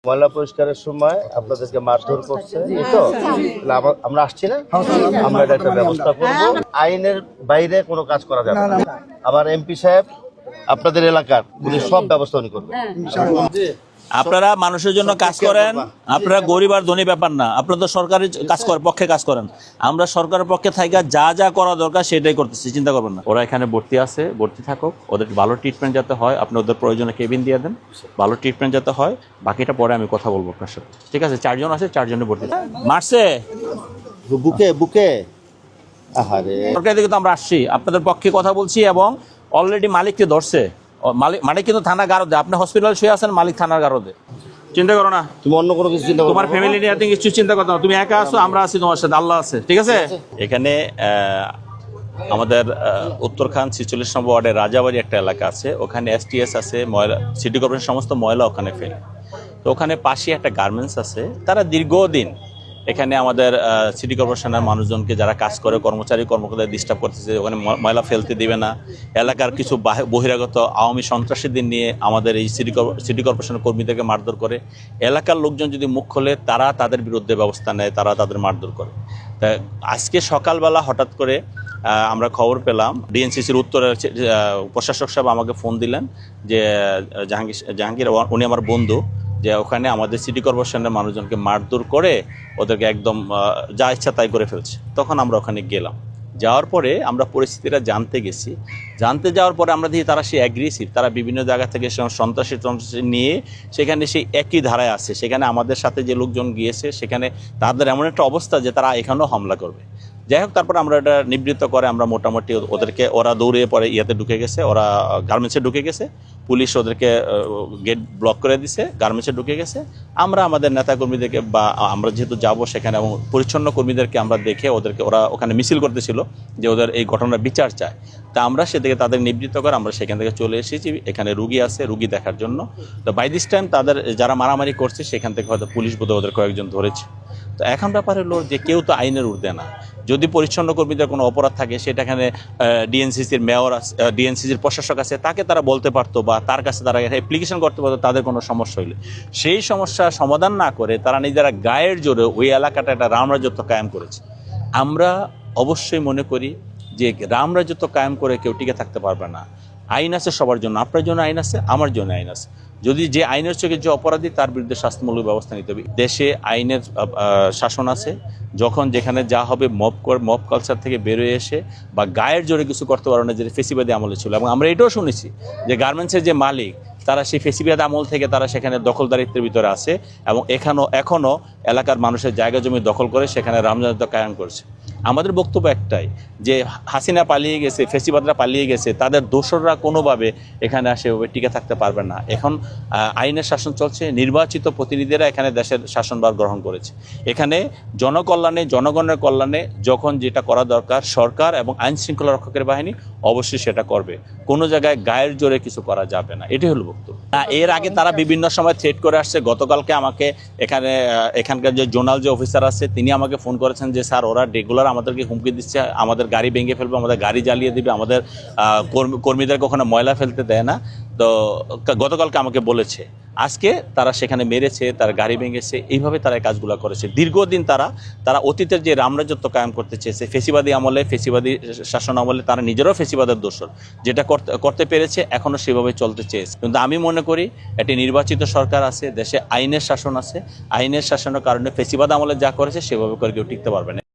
ময়লা পরিষ্কারের সময় আপনাদেরকে মারধর করছে, তো আমরা আসছি না, আমরা এটা একটা ব্যবস্থা করবো। আইনের বাইরে কোনো কাজ করা যাবে না। আবার এমপি সাহেব আপনাদের এলাকার উনি সব ব্যবস্থা উনি করবেন। আপনারা মানুষের জন্য কাজ করেন, আপনারা গরিব আর ধনী ব্যাপার না, আপনারা তো সরকারি পক্ষে কাজ করেন। আমরা সরকারের পক্ষে থাকা যা যা করা দরকার সেটাই করতেছি, চিন্তা করবেন না। ওরা এখানে ভর্তি আছে, ভর্তি থাকুক, ওদের ভালো ট্রিটমেন্ট যাতে হয়, আপনি ওদের প্রয়োজনে কেবিন দিয়ে দেন, ভালো ট্রিটমেন্ট যাতে হয়, বাকিটা পরে আমি কথা বলবো আপনার সাথে, ঠিক আছে? 4 জন আছে, 4 জনে ভর্তি মারছে বুকে বুকে। আহারে, সরকারি দিকে তো আমরা আসছি, আপনাদের পক্ষে কথা বলছি, এবং অলরেডি মালিককে ধরছে। মালিক কিন্তু থানা গারদে, আপনি হসপিটাল শুয়ে আছেন, মালিক থানার গারদে। চিন্তা করো না, তুমি অন্য কোনো কিছু চিন্তা করো, তোমার ফ্যামিলি নিয়ে কিছু চিন্তা করতে না, তুমি একা আছো, আমরা আছি তোমার সাথে, আল্লাহ আছে, ঠিক আছে? এখানে আমাদের উত্তরখান 46 নম্বর ওয়ার্ডের রাজাবাড়ি একটা এলাকা আছে, ওখানে STS আছে, ময়লা সিটি কর্পোরেশন সমস্ত ময়লা ওখানে ফেলে। তো ওখানে পাশে একটা গার্মেন্টস আছে, তারা দীর্ঘদিন এখানে আমাদের সিটি কর্পোরেশনের মানুষজনকে যারা কাজ করে কর্মচারী ডিস্টার্ব করতেছে, ওখানে ময়লা ফেলতে দিবে না। এলাকার কিছু বহিরাগত আওয়ামী সন্ত্রাসীদের নিয়ে আমাদের এই সিটি কর্পোরেশনের কর্মীদেরকে মারধর করে। এলাকার লোকজন যদি মুখ খোলে তারা তাদের বিরুদ্ধে ব্যবস্থা নেয়, তারা তাদের মারধর করে। তা আজকে সকালবেলা হঠাৎ করে আমরা খবর পেলাম, ডিএনসিসির উত্তরের প্রশাসক সাহেব আমাকে ফোন দিলেন যে জাহাঙ্গীর, উনি আমার বন্ধু, যে ওখানে আমাদের সিটি কর্পোরেশনের মানুষজনকে মারধর করে ওদেরকে একদম যা ইচ্ছা তাই করে ফেলছে। তখন আমরা ওখানে গেলাম, যাওয়ার পরে আমরা পরিস্থিতিটা জানতে যাওয়ার পরে আমরা দেখি তারা সেই অ্যাগ্রেসিভ, তারা বিভিন্ন জায়গা থেকে সন্ত্রাসী নিয়ে সেখানে সেই একই ধারায় আছে। সেখানে আমাদের সাথে যে লোকজন গিয়েছে সেখানে তাদের এমন একটা অবস্থা যে তারা এখানেও হামলা করবে। যাই হোক, তারপর আমরা এটা নিবৃত্ত করে আমরা মোটামুটি ওদেরকে, ওরা দৌড়ে পরে ইয়েতে ঢুকে গেছে, ওরা গার্মেন্টসে ঢুকে গেছে, পুলিশ ওদেরকে গেট ব্লক করে দিছে, গার্মেন্টসে ঢুকে গেছে। আমরা আমাদের নেতাকর্মীদেরকে, বা আমরা যেহেতু যাব সেখানে, এবং পরিচ্ছন্ন কর্মীদেরকে আমরা দেখে ওদেরকে, ওরা ওখানে মিছিল করতেছিল যে ওদের এই ঘটনার বিচার চায়। তা আমরা সেদিকে তাদের নিবৃত্ত করে আমরা সেখান থেকে চলে এসেছি। এখানে রুগী আছে, রুগী দেখার জন্য। তো বাই দিস টাইম তাদের যারা মারামারি করছে সেখান থেকে হয়তো পুলিশ বোধহয় ওদের কয়েকজন ধরেছে। তো এখন ব্যাপার হলো যে কেউ তো আইনের ঊর্ধ্বে না। যদি পরিচ্ছন্ন কর্মীদের কোনো অপরাধ থাকে সেটা এখানে ডিএনসিসির মেয়র, ডিএনসিসির প্রশাসক আছে, তাকে তারা বলতে পারতো, বা তার কাছে তারা অ্যাপ্লিকেশন করতে পারতো তাদের কোনো সমস্যা হইলে। সেই সমস্যা সমাধান না করে তারা নিজেরা গায়ের জোরে ওই এলাকাটা একটা রামরাজত্ব কায়েম করেছে। আমরা অবশ্যই মনে করি যে রামরাজত্ব কায়েম করে কেউ টিকে থাকতে পারবে না। আইন আছে সবার জন্য, আপনার জন্য আইন আছে, আমার জন্য আইন আছে। যদি যে আইনের চোখে যে অপরাধী তার বিরুদ্ধে শাস্তিমূলক ব্যবস্থা নিতে হবে। দেশে আইনের শাসন আছে, যখন যেখানে যা হবে মব কালচার থেকে বেরোয় এসে বা গায়ের জোরে কিছু করতে পারবে না, যেটা ফেসিবাদী আমলে ছিল। এবং আমরা এটাও শুনেছি যে গার্মেন্টসের যে মালিক তারা সেই ফেসিবাদী আমল থেকে তারা সেখানে দখলদারিত্বের ভিতরে আছে, এবং এখনও এলাকার মানুষের জায়গা জমি দখল করে সেখানে রামরাজত্ব কায়েম করছে। আমাদের বক্তব্য একটাই, যে হাসিনা পালিয়ে গেছে, ফেসিবাদরা পালিয়ে গেছে, তাদের দোসররা কোনোভাবে এখানে আসে টিকে থাকতে পারবে না। এখন আইনের শাসন চলছে, নির্বাচিত প্রতিনিধিরা এখানে দেশের শাসনভার গ্রহণ করেছে। এখানে জনকল্যাণে, জনগণের কল্যাণে যখন যেটা করা দরকার, সরকার এবং আইন শৃঙ্খলা রক্ষকের বাহিনী অবশ্যই সেটা করবে। কোনো জায়গায় গায়ের জোরে কিছু করা যাবে না, এটাই হলো বক্তব্য। এর আগে তারা বিভিন্ন সময় থ্রেট করে আসছে। গতকালকে আমাকে এখানকার যে জোনাল যে অফিসার আছে তিনি আমাকে ফোন করেছেন যে স্যার, ওরা রেগুলার আমাদেরকে হুমকি দিচ্ছে, আমাদের গাড়ি ভেঙে ফেলবে, আমাদের গাড়ি জ্বালিয়ে দিবে, আমাদের কর্মীদেরকে ওখানে ময়লা ফেলতে দেয় না। তো গতকালকে আমাকে বলেছে, আজকে তারা সেখানে মেরেছে, তার গাড়ি ভেঙেছে, এইভাবে তারা এই কাজগুলো করেছে। দীর্ঘদিন তারা অতীতের যে রামরাজত্ব কায়েম করতে চেয়েছে, ফেসিবাদী আমলে, ফেসিবাদী শাসন আমলে তারা নিজেরাও ফেসিবাদের দোষর, যেটা করতে পেরেছে এখনও সেভাবে চলতে চেয়েছে। কিন্তু আমি মনে করি একটি নির্বাচিত সরকার আছে, দেশে আইনের শাসন আছে, আইনের শাসনের কারণে ফেসিবাদ আমলে যা করেছে সেভাবে করে কেউ টিকতে পারবে না।